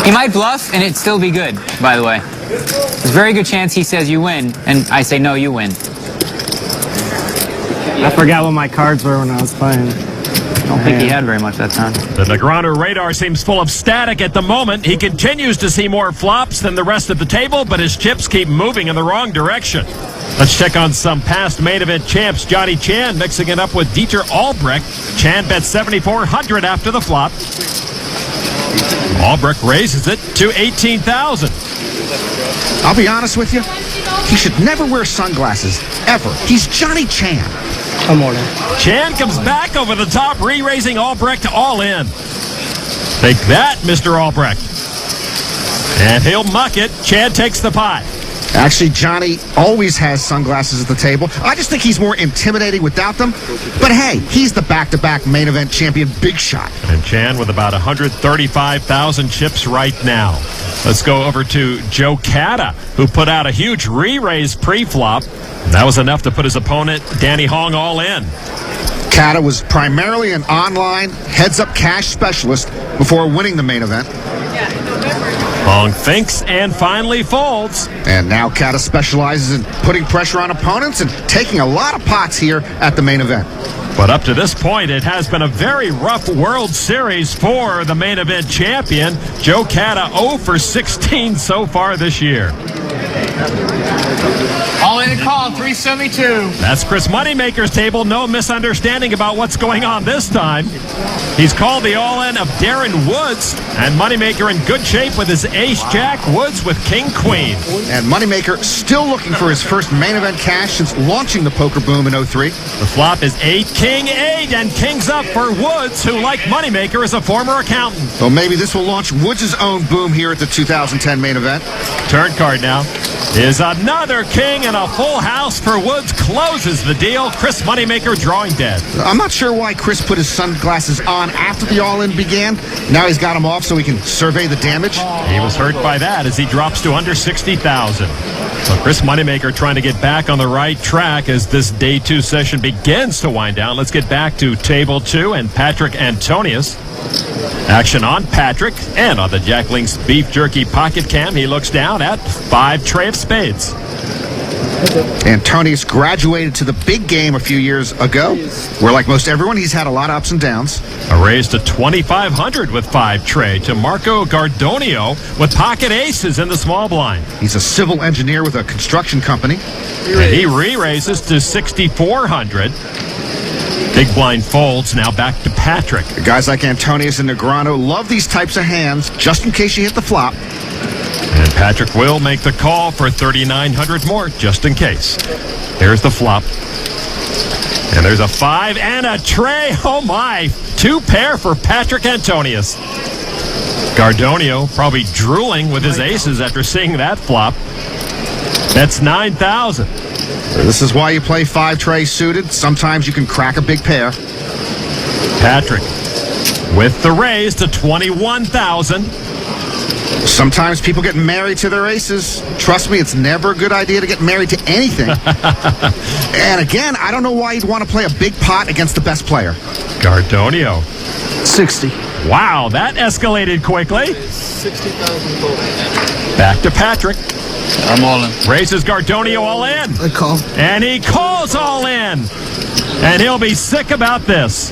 Speaker 2: He might bluff, and it'd still be good, by the way. There's a very good chance he says you win, and I say no, you win.
Speaker 17: I forgot what my cards were when I was playing.
Speaker 2: I don't think he had very much that time.
Speaker 1: The Negreanu radar seems full of static at the moment. He continues to see more flops than the rest of the table, but his chips keep moving in the wrong direction. Let's check on some past main event champs. Johnny Chan mixing it up with Dieter Albrecht. Chan bet 7,400 after the flop. Albrecht raises it to 18,000.
Speaker 7: I'll be honest with you, he should never wear sunglasses, ever. He's Johnny Chan.
Speaker 17: I'm on it.
Speaker 1: Chan comes back over the top, re-raising Albrecht all in. Take that, Mr. Albrecht. And he'll muck it. Chan takes the pot.
Speaker 7: Actually, Johnny always has sunglasses at the table. I just think he's more intimidating without them. But hey, he's the back-to-back main event champion big shot.
Speaker 1: And Chan with about 135,000 chips right now. Let's go over to Joe Cata, who put out a huge re-raise pre-flop. That was enough to put his opponent, Danny Hong, all in.
Speaker 7: Cata was primarily an online heads-up cash specialist before winning the main event.
Speaker 1: Hong thinks and finally folds.
Speaker 7: And now Cata specializes in putting pressure on opponents and taking a lot of pots here at the main event.
Speaker 1: But up to this point, it has been a very rough World Series for the main event champion. Joe Cata 0 for 16 so far this year.
Speaker 18: All in a call, 372.
Speaker 1: That's Chris Moneymaker's table. No misunderstanding about what's going on this time. He's called the all-in of Darren Woods, and Moneymaker in good shape with his ace-jack, Woods with king-queen.
Speaker 7: And Moneymaker still looking for his first main event cash since launching the poker boom in 03.
Speaker 1: The flop is 8, king 8, and king's up for Woods, who, like Moneymaker, is a former accountant.
Speaker 7: Well, maybe this will launch Woods' own boom here at the 2010 main event.
Speaker 1: Turn card now is another king, and a full house for Woods closes the deal. Chris Moneymaker drawing dead.
Speaker 7: I'm not sure why Chris put his sunglasses on after the all-in began. Now he's got them off so he can survey the damage.
Speaker 1: He was hurt by that as he drops to under 60,000. So Chris Moneymaker trying to get back on the right track as this day 2 session begins to wind down. Let's get back to table 2 and Patrick Antonius. Action on Patrick and on the Jack Link's Beef Jerky pocket cam. He looks down at 5 tray of spades.
Speaker 7: Antonius graduated to the big game a few years ago, where like most everyone, he's had a lot of ups and downs.
Speaker 1: A raise to 2,500 with 5 tray to Marco Gardonio with pocket aces in the small blind.
Speaker 7: He's a civil engineer with a construction company.
Speaker 1: And he re-raises to 6,400. Big blind folds, now back to Patrick.
Speaker 7: Guys like Antonius and Negreanu love these types of hands, just in case you hit the flop.
Speaker 1: And Patrick will make the call for 3,900 more, just in case. There's the flop. And there's a 5 and a tray. Oh my, 2 pair for Patrick Antonius. Gardonio probably drooling with his aces after seeing that flop. That's 9,000.
Speaker 7: This is why you play 5 tray suited. Sometimes you can crack a big pair.
Speaker 1: Patrick with the raise to 21,000.
Speaker 7: Sometimes people get married to their aces. Trust me, it's never a good idea to get married to anything. And again, I don't know why you'd want to play a big pot against the best player.
Speaker 1: Gardonio.
Speaker 17: 60.
Speaker 1: Wow, that escalated quickly.
Speaker 18: 60,000 total.
Speaker 1: Back to Patrick.
Speaker 2: I'm all in.
Speaker 1: Raises Gardonio all in.
Speaker 17: I call.
Speaker 1: And he calls all in. And he'll be sick about this.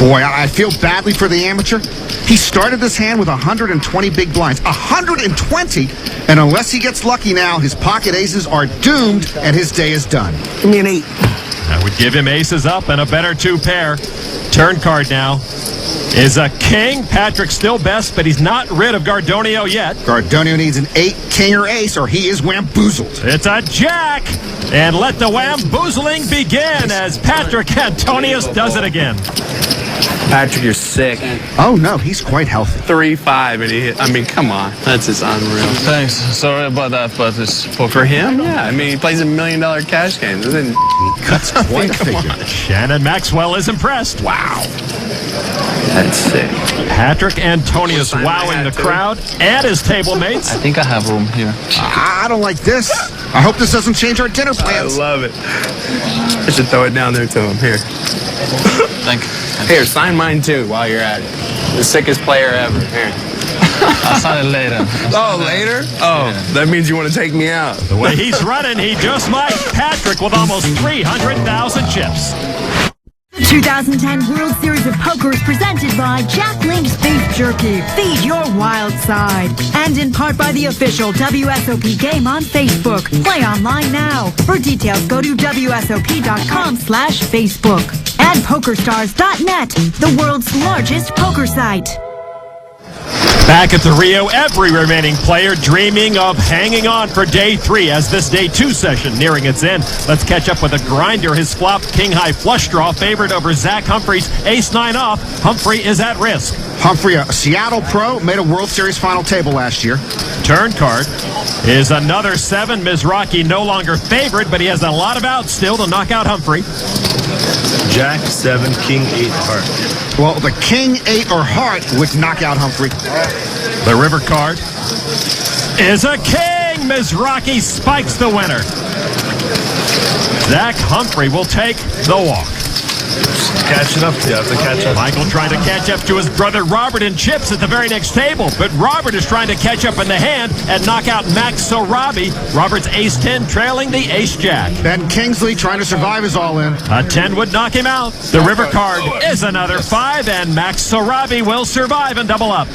Speaker 7: Boy, I feel badly for the amateur. He started this hand with 120 big blinds. 120! And unless he gets lucky now, his pocket aces are doomed and his day is done.
Speaker 17: Give me an 8.
Speaker 1: I would give him aces up and a better 2 pair. Turn card now is a king. Patrick still best, but he's not rid of Gardonio yet.
Speaker 7: Gardonio needs an 8, king, or ace, or he is wamboozled.
Speaker 1: It's a jack. And let the wamboozling begin as Patrick Antonius does it again.
Speaker 17: Patrick, you're sick.
Speaker 7: Oh, no, he's quite healthy.
Speaker 17: 3-5, and he hit. I mean, come on. That's just unreal.
Speaker 4: Thanks. Sorry about that, but it's
Speaker 17: For him, yeah. I mean, he plays $1 million cash games.
Speaker 7: That's quite a figure.
Speaker 1: Shannon Maxwell is impressed.
Speaker 17: Wow. That's sick.
Speaker 1: Patrick Antonius wowing the crowd and his table mates.
Speaker 4: I think I have room here.
Speaker 7: I don't like this. I hope this doesn't change our dinner plans.
Speaker 17: I love it. I should throw it down there to him. Here.
Speaker 4: Thank you.
Speaker 17: Here, sign mine too while you're at it. The sickest player ever. Here.
Speaker 4: I'll sign it later.
Speaker 17: Later? Oh, that means you want to take me out.
Speaker 1: The way he's running, he just might. Patrick with almost 300,000 chips.
Speaker 13: 2010 World Series of Poker is presented by Jack Link's Beef Jerky. Feed your wild side. And in part by the official WSOP game on Facebook. Play online now. For details, go to WSOP.com/Facebook. And PokerStars.net, the world's largest poker site.
Speaker 1: Back at the Rio, every remaining player dreaming of hanging on for day 3 as this day 2 session nearing its end. Let's catch up with a grinder. His flop king high flush draw favored over Zach Humphreys. Ace-9 off. Humphrey is at risk.
Speaker 7: Humphrey, a Seattle pro, made a World Series final table last year.
Speaker 1: Turn card is another 7. Mizrachi no longer favored, but he has a lot of outs still to knock out Humphrey.
Speaker 5: Jack 7, King 8 heart.
Speaker 7: Well, the King 8 or heart would knock out Humphrey.
Speaker 1: The river card is a king. Mizrachi spikes the winner. Zach Humphrey will take the walk.
Speaker 5: Catching up. You have to catch up.
Speaker 1: Michael trying to catch up to his brother Robert in chips at the very next table, but Robert is trying to catch up in the hand and knock out Max Sorabi. Robert's ace-10 trailing the ace-jack.
Speaker 7: Ben Kingsley trying to survive his all-in.
Speaker 1: A 10 would knock him out. The river card is another 5, and Max Sorabi will survive and double up.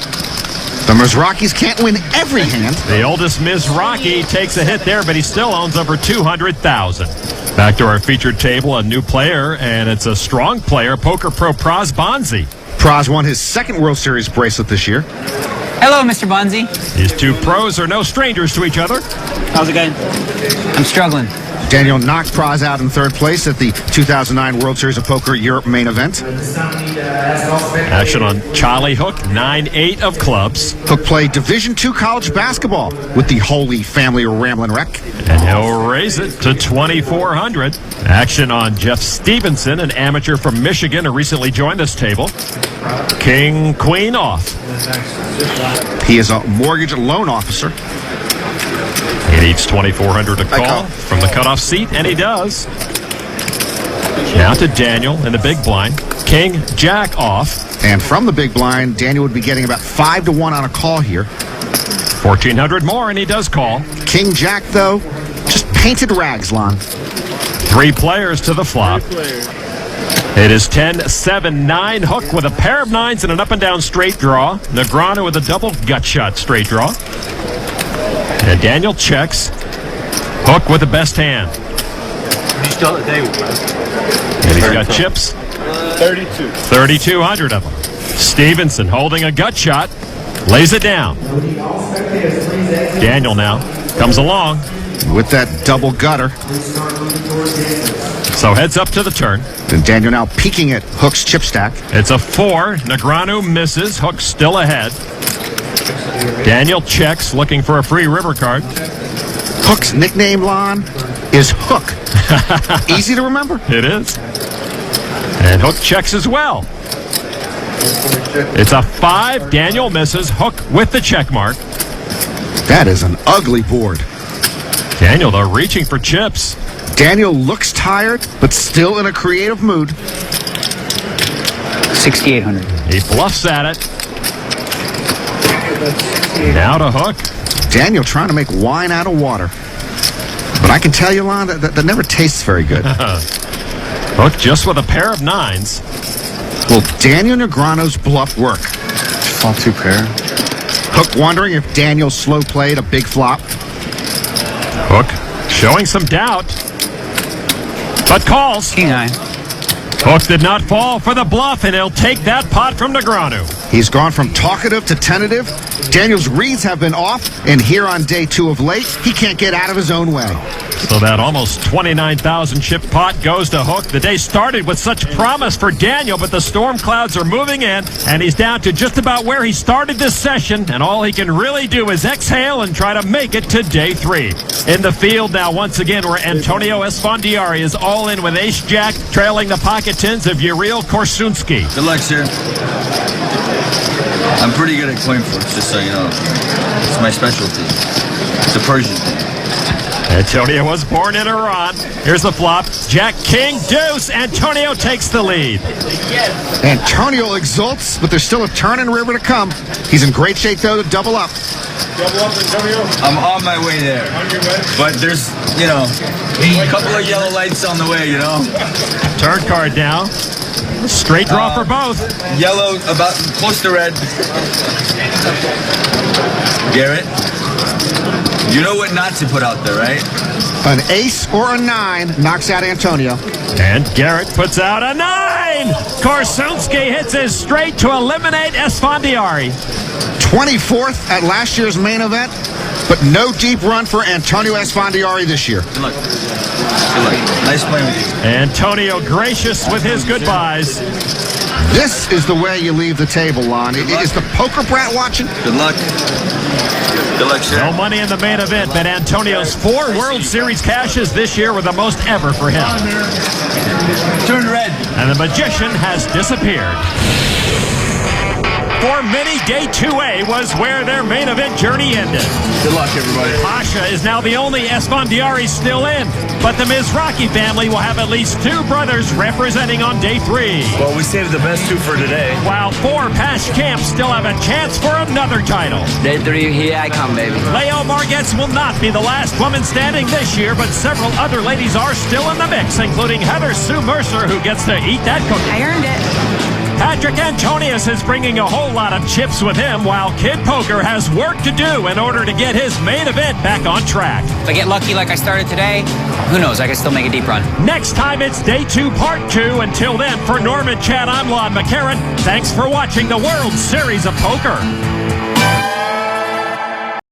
Speaker 7: The Mizrachis can't win every hand.
Speaker 1: The oldest Mizrachi takes a hit there, but he still owns over 200,000. Back to our featured table, a new player, and it's a strong player, poker pro Praz Bonzi.
Speaker 7: Praz won his second World Series bracelet this year.
Speaker 2: Hello, Mr. Bonzi.
Speaker 1: These two pros are no strangers to each other.
Speaker 2: How's it going? I'm struggling.
Speaker 7: Daniel knocked Praz out in third place at the 2009 World Series of Poker Europe main event.
Speaker 1: Action on Charlie Hook, 9-8 of clubs.
Speaker 7: Hook played Division II college basketball with the Holy Family Ramblin' Wreck.
Speaker 1: And he'll raise it to 2,400. Action on Jeff Stevenson, an amateur from Michigan who recently joined this table. King, Queen off.
Speaker 7: He is a mortgage loan officer.
Speaker 1: He needs 2,400 to call from the cutoff seat, and he does. Now to Daniel in the big blind. King, Jack off.
Speaker 7: And from the big blind, Daniel would be getting about 5-1 on a call here.
Speaker 1: 1,400 more, and he does call.
Speaker 7: King, Jack, though, just painted rags, Lon.
Speaker 1: 3 players to the flop. It is 10-7-9. Hook with a pair of 9s and an up-and-down straight draw. Negreanu with a double gut shot straight draw. And Daniel checks. Hook with the best hand.
Speaker 14: You still at the table, man.
Speaker 1: And he's got chips.
Speaker 14: 32.
Speaker 1: 3,200 of them. Stevenson holding a gut shot. Lays it down. Daniel now comes along.
Speaker 7: With that double gutter.
Speaker 1: So heads up to the turn.
Speaker 7: And Daniel now peeking at Hook's chip stack.
Speaker 1: It's a 4. Negreanu misses. Hook still ahead. Daniel checks, looking for a free river card.
Speaker 7: Hook's nickname, Lon, is Hook. Easy to remember.
Speaker 1: It is. And Hook checks as well. It's a 5. Daniel misses. Hook with the check mark.
Speaker 7: That is an ugly board.
Speaker 1: Daniel, though, reaching for chips.
Speaker 7: Daniel looks tired, but still in a creative mood.
Speaker 2: 6,800.
Speaker 1: He bluffs at it. Now to Hook.
Speaker 7: Daniel trying to make wine out of water. But I can tell you, Lon, that never tastes very good.
Speaker 1: Hook just with a pair of 9s.
Speaker 7: Will Daniel Negreanu's bluff work?
Speaker 14: Flop 2 pair.
Speaker 7: Hook wondering if Daniel slow played a big flop.
Speaker 1: Hook showing some doubt, but calls.
Speaker 2: King high.
Speaker 1: Hook did not fall for the bluff, and he'll take that pot from Negreanu.
Speaker 7: He's gone from talkative to tentative. Daniel's reads have been off, and here on day 2 of late, he can't get out of his own way.
Speaker 1: So that almost 29,000 chip pot goes to hook. The day started with such promise for Daniel, but the storm clouds are moving in, and he's down to just about where he started this session, and all he can really do is exhale and try to make it to day 3. In the field now, once again, where Antonio Esfandiari is all in with ace-jack, trailing the pocket tens of Uriel Korsunski.
Speaker 10: Good luck, sir. I'm pretty good at coin flips, just so you know. It's my specialty. It's a Persian thing.
Speaker 1: Antonio was born in Iran. Here's the flop. Jack, king, deuce. Antonio takes the lead.
Speaker 7: Antonio exults, but there's still a turn and river to come. He's in great shape, though, to double up.
Speaker 10: Double up, Antonio? I'm on my way there. On your way? But there's, you know, a couple of yellow lights on the way, you know?
Speaker 1: Turn card now. Straight draw for both.
Speaker 10: Yellow, about close to red. Garrett, you know what not to put out there, right?
Speaker 7: An ace or a 9 knocks out Antonio.
Speaker 1: And Garrett puts out a 9! Korsunski hits his straight to eliminate Esfandiari.
Speaker 7: 24th at last year's main event, but no deep run for Antonio Esfandiari this year.
Speaker 10: Good luck. Good luck. Nice playing with you.
Speaker 1: Antonio gracious with his goodbyes.
Speaker 7: This is the way you leave the table, Lon. Is the poker brat watching?
Speaker 10: Good luck. Good luck, sir.
Speaker 1: No money in the main event, but Antonio's 4 World Series cashes this year were the most ever for him.
Speaker 10: Turn red.
Speaker 1: And the magician has disappeared. For many, day 2A was where their main event journey ended.
Speaker 17: Good luck, everybody.
Speaker 1: Pasha is now the only Esfandiari still in, but the Mizrachi family will have at least 2 brothers representing on day 3.
Speaker 5: Well, we saved the best 2 for today.
Speaker 1: While 4 Pash camps still have a chance for another title.
Speaker 9: Day 3, here I come, baby.
Speaker 1: Leo Margetts will not be the last woman standing this year, but several other ladies are still in the mix, including Heather Sue Mercer, who gets to eat that cookie.
Speaker 6: I earned it.
Speaker 1: Patrick Antonius is bringing a whole lot of chips with him, while Kid Poker has work to do in order to get his main event back on track.
Speaker 2: If I get lucky like I started today, who knows? I can still make a deep run.
Speaker 1: Next time, it's day 2, part 2. Until then, for Norman Chad, I'm Lon McCarran. Thanks for watching the World Series of Poker.